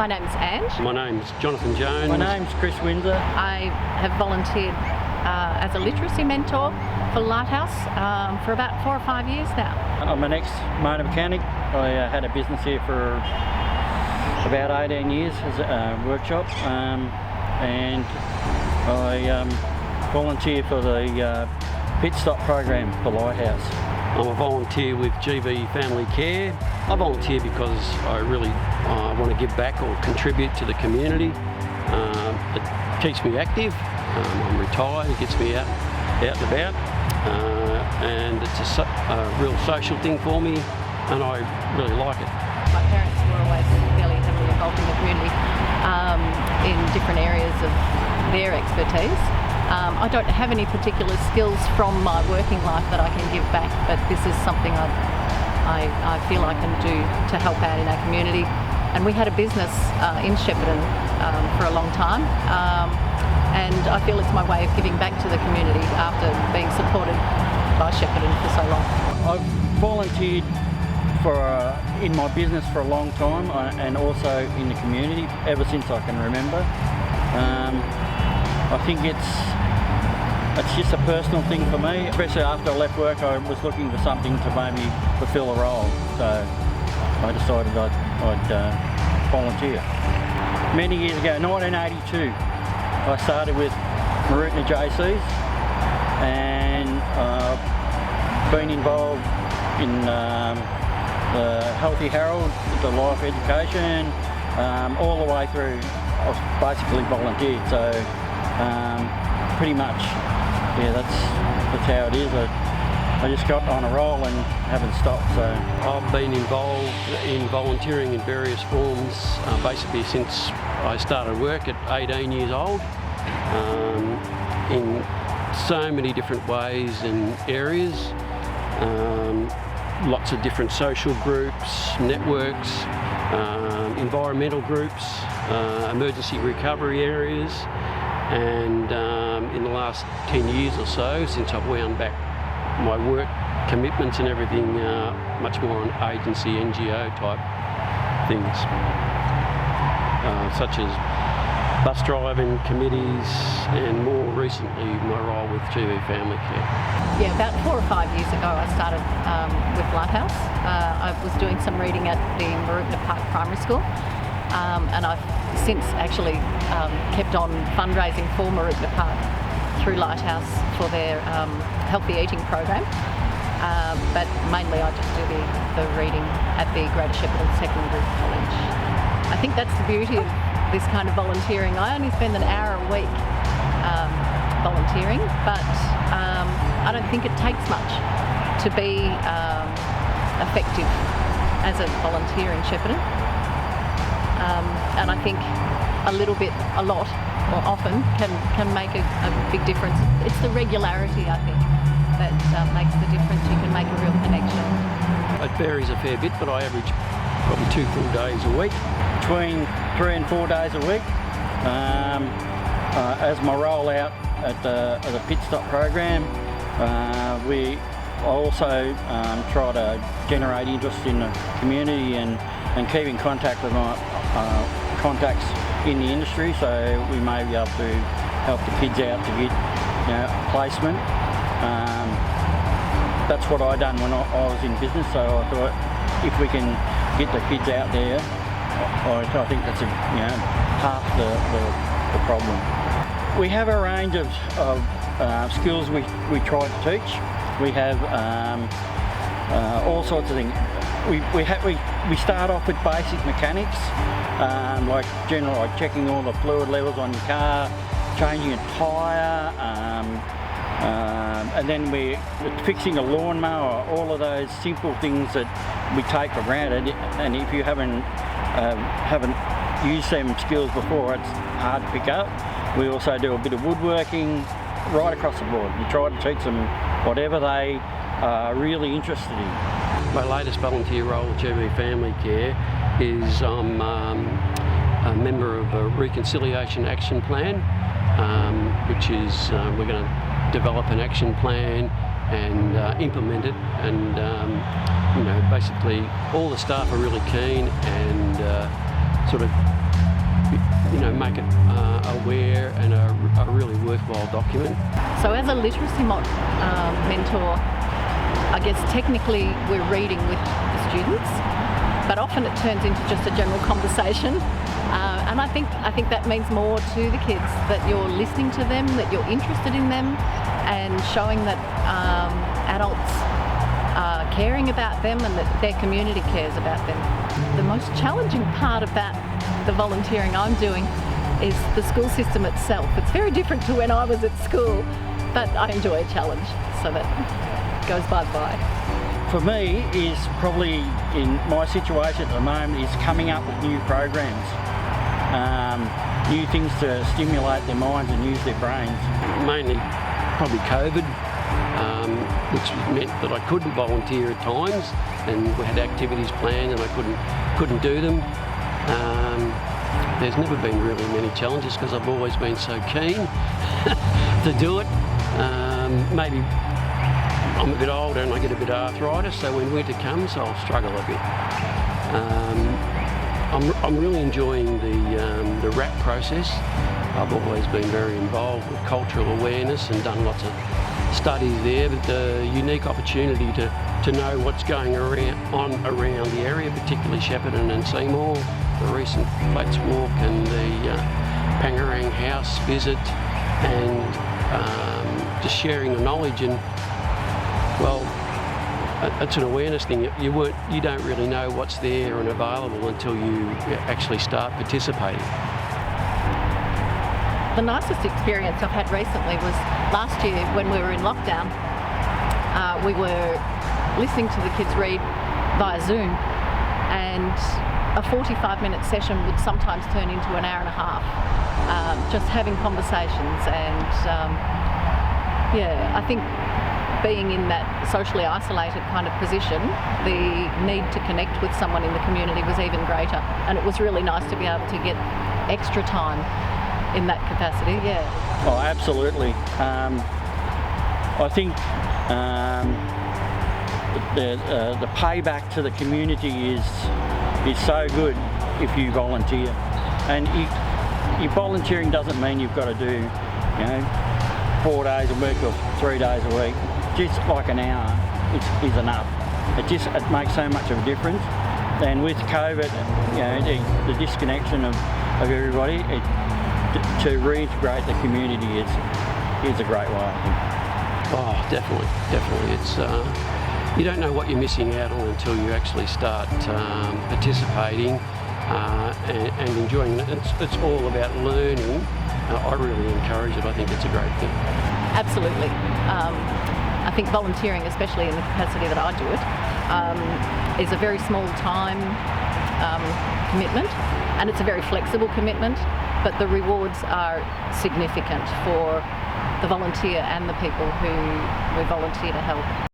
My name's Ange. My name's Jonathan Jones. My name's Chris Windsor. I have volunteered as a literacy mentor for Lighthouse for about 4 or 5 years now. I'm an ex-motor mechanic. I had a business here for about 18 years as a workshop, and I volunteer for the pit stop program for Lighthouse. I'm a volunteer with GB Family Care. I volunteer because I really want to give back or contribute to the community. It keeps me active. I'm retired, it gets me out and about, and it's a real social thing for me, and I really like it. My parents were always fairly heavily involved in the community in different areas of their expertise. I don't have any particular skills from my working life that I can give back, but this is something I feel I can do to help out in our community. And we had a business in Shepparton for a long time, and I feel it's my way of giving back to the community after being supported by Shepparton for so long. I've volunteered in my business for a long time, and also in the community ever since I can remember. I think it's just a personal thing for me, especially after I left work. I was looking for something to maybe fulfil a role, so I decided I'd volunteer. Many years ago, 1982, I started with Mooroopna JCs, and been involved in the Healthy Herald, the life education, all the way through. I've basically volunteered, so pretty much, yeah, that's how it is. I just got on a roll and haven't stopped. So I've been involved in volunteering in various forms, basically since I started work at 18 years old, in so many different ways and areas. Lots of different social groups, networks, environmental groups, emergency recovery areas, and in the last 10 years or so, since I've wound back my work commitments and everything, much more on agency, NGO type things, such as bus driving committees, and more recently my role with GB Family Care. Yeah, about 4 or 5 years ago I started with Lighthouse. I was doing some reading at the Mooroopna Park Primary School, and I've since actually kept on fundraising for Mooroopna Park through Lighthouse for their healthy eating program, but mainly I just do the reading at the Greater Shepparton Secondary College. I think that's the beauty of this kind of volunteering. I only spend an hour a week volunteering, but I don't think it takes much to be effective as a volunteer in Shepparton, and I think a lot, or often, can make a big difference. It's the regularity, I think, that makes the difference. You can make a real connection. It varies a fair bit, but I average probably 2 full days a week. Between 3 and 4 days a week. As my role out at the pit stop program, I also try to generate interest in the community and keep in contact with my contacts in the industry, so we may be able to help the kids out to get a placement. That's what I done when I was in business, so I thought if we can get the kids out there, I think that's half the problem. We have a range of skills we try to teach. We have all sorts of things. We start off with basic mechanics, like checking all the fluid levels on your car, changing a tyre, and then we're fixing a lawnmower. All of those simple things that we take for granted, and if you haven't used them skills before, it's hard to pick up. We also do a bit of woodworking right across the board. We try to teach them whatever they are really interested in. My latest volunteer role with GB Family Care is I'm a member of a Reconciliation Action Plan, which is we're going to develop an action plan and implement it, and basically all the staff are really keen, and sort of, make it aware and a really worthwhile document. So as a literacy mentor, I guess technically we're reading with the students, but often it turns into just a general conversation. And I think that means more to the kids, that you're listening to them, that you're interested in them, and showing that adults are caring about them and that their community cares about them. The most challenging part of the volunteering I'm doing, is the school system itself. It's very different to when I was at school, but I enjoy a challenge, so that goes by the by. For me, is probably in my situation at the moment, is coming up with new programs, new things to stimulate their minds and use their brains. Mainly probably COVID, which meant that I couldn't volunteer at times, and we had activities planned and I couldn't do them. There's never been really many challenges because I've always been so keen to do it. Maybe I'm a bit older and I get a bit of arthritis, so when winter comes I'll struggle a bit. I'm really enjoying the RAP process. I've always been very involved with cultural awareness and done lots of studies there, but the unique opportunity to know what's going on around the area, particularly Shepparton and Seymour, the recent Flats Walk and the Pangarang House visit, and just sharing the knowledge. And well, it's an awareness thing. You don't really know what's there and available until you actually start participating. The nicest experience I've had recently was last year when we were in lockdown. We were listening to the kids read via Zoom, and a 45-minute session would sometimes turn into an hour and a half, just having conversations. And I think being in that socially isolated kind of position, the need to connect with someone in the community was even greater, and it was really nice to be able to get extra time in that capacity. Oh, absolutely. I think the payback to the community is so good if you volunteer. And your volunteering doesn't mean you've got to do 4 days a week or 3 days a week. Just like an hour is enough. It makes so much of a difference. And with COVID, the disconnection of everybody, to reintegrate the community is a great way, I think. Oh, definitely. It's you don't know what you're missing out on until you actually start participating and enjoying it. It's all about learning. I really encourage it. I think it's a great thing. Absolutely. I think volunteering, especially in the capacity that I do it, is a very small time commitment, and it's a very flexible commitment, but the rewards are significant for the volunteer and the people who we volunteer to help.